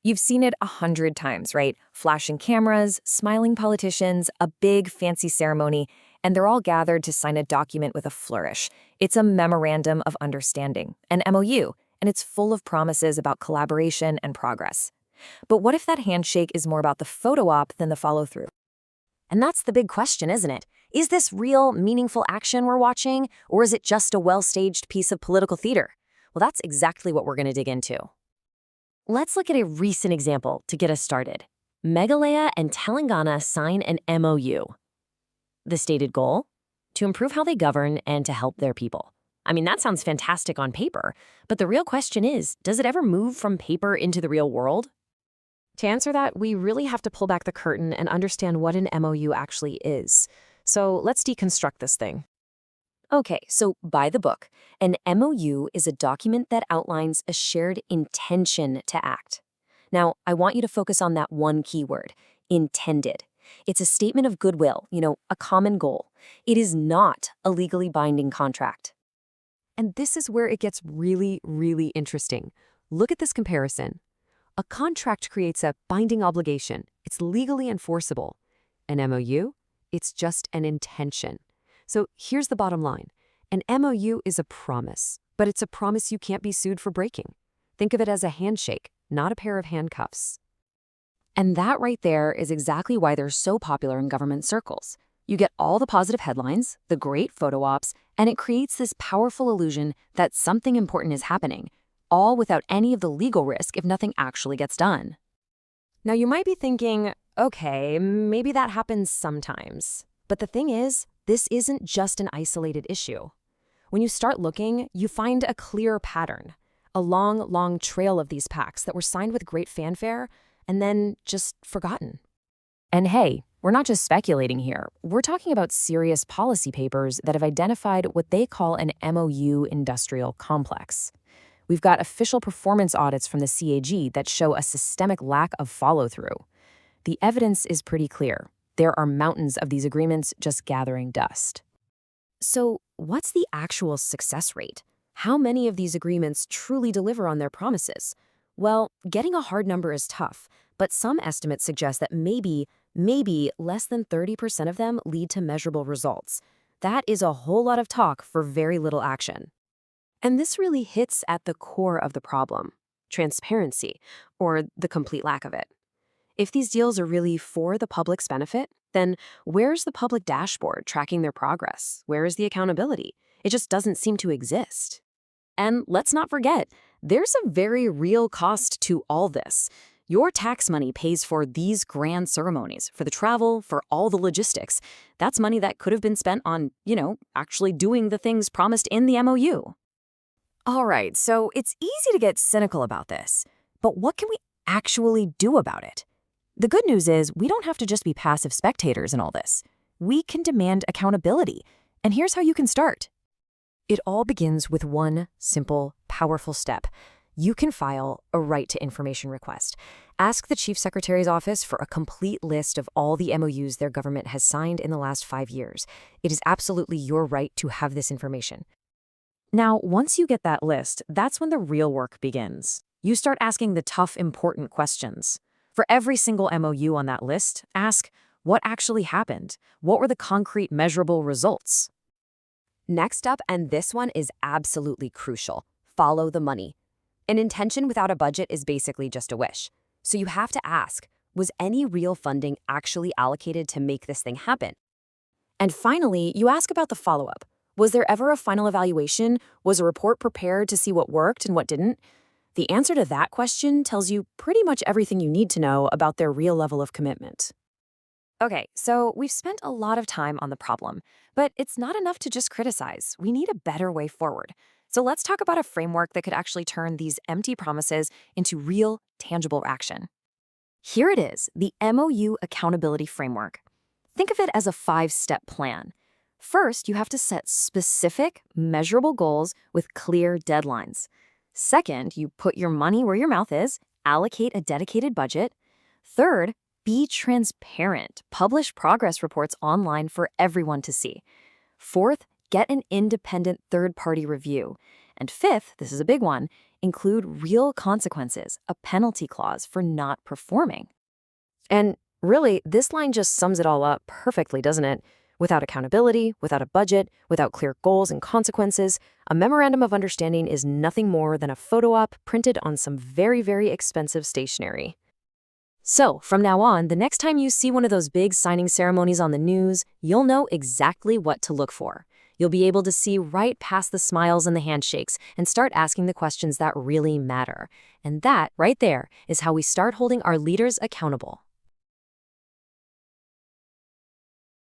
You've seen it 100 times, right? Flashing cameras, smiling politicians, a big fancy ceremony, and they're all gathered to sign a document with a flourish. It's a Memorandum of Understanding, an MoU, and it's full of promises about collaboration and progress. But what if that handshake is more about the photo op than the follow-through? And that's the big question, isn't it? Is this real, meaningful action we're watching, or is it just a well-staged piece of political theater? Well, that's exactly what we're going to dig into. Let's look at a recent example to get us started. Meghalaya and Telangana sign an MoU. The stated goal? To improve how they govern and to help their people. I mean, that sounds fantastic on paper, but the real question is, does it ever move from paper into the real world? To answer that, we really have to pull back the curtain and understand what an MoU actually is. So let's deconstruct this thing. Okay, so by the book, an MoU is a document that outlines a shared intention to act. Now, I want you to focus on that one key word, intended. It's a statement of goodwill, a common goal. It is not a legally binding contract. And this is where it gets really, really interesting. Look at this comparison. A contract creates a binding obligation. It's legally enforceable. An MoU? It's just an intention. So here's the bottom line. An MoU is a promise, but it's a promise you can't be sued for breaking. Think of it as a handshake, not a pair of handcuffs. And that right there is exactly why they're so popular in government circles. You get all the positive headlines, the great photo ops, and it creates this powerful illusion that something important is happening, all without any of the legal risk if nothing actually gets done. Now you might be thinking, okay, maybe that happens sometimes. But the thing is, this isn't just an isolated issue. When you start looking, you find a clear pattern, a long, long trail of these pacts that were signed with great fanfare and then just forgotten. And hey, we're not just speculating here. We're talking about serious policy papers that have identified what they call an MoU industrial complex. We've got official performance audits from the CAG that show a systemic lack of follow-through. The evidence is pretty clear. There are mountains of these agreements just gathering dust. So, what's the actual success rate? How many of these agreements truly deliver on their promises? Well, getting a hard number is tough, but some estimates suggest that maybe less than 30% of them lead to measurable results. That is a whole lot of talk for very little action. And this really hits at the core of the problem: transparency, or the complete lack of it. If these deals are really for the public's benefit, then where's the public dashboard tracking their progress? Where is the accountability? It just doesn't seem to exist. And let's not forget, there's a very real cost to all this. Your tax money pays for these grand ceremonies, for the travel, for all the logistics. That's money that could have been spent on, actually doing the things promised in the MoU. All right, so it's easy to get cynical about this, but what can we actually do about it? The good news is we don't have to just be passive spectators in all this. We can demand accountability, and here's how you can start. It all begins with one simple, powerful step. You can file a right to information request. Ask the Chief Secretary's office for a complete list of all the MoUs their government has signed in the last 5 years. It is absolutely your right to have this information. Now, once you get that list, that's when the real work begins. You start asking the tough, important questions. For every single MoU on that list, ask, what actually happened? What were the concrete, measurable results? Next up, and this one is absolutely crucial, follow the money. An intention without a budget is basically just a wish. So you have to ask, was any real funding actually allocated to make this thing happen? And finally, you ask about the follow-up. Was there ever a final evaluation? Was a report prepared to see what worked and what didn't? The answer to that question tells you pretty much everything you need to know about their real level of commitment. Okay, so we've spent a lot of time on the problem, but it's not enough to just criticize. We need a better way forward. So let's talk about a framework that could actually turn these empty promises into real, tangible action. Here it is, the MoU Accountability Framework. Think of it as a 5-step plan. First, you have to set specific, measurable goals with clear deadlines. Second, you put your money where your mouth is, allocate a dedicated budget. Third, be transparent. Publish progress reports online for everyone to see. Fourth, get an independent third-party review. And fifth, this is a big one, include real consequences, a penalty clause for not performing. And really, this line just sums it all up perfectly, doesn't it? Without accountability, without a budget, without clear goals and consequences, a memorandum of understanding is nothing more than a photo op printed on some very, very expensive stationery. So, from now on, the next time you see one of those big signing ceremonies on the news, you'll know exactly what to look for. You'll be able to see right past the smiles and the handshakes and start asking the questions that really matter. And that, right there, is how we start holding our leaders accountable.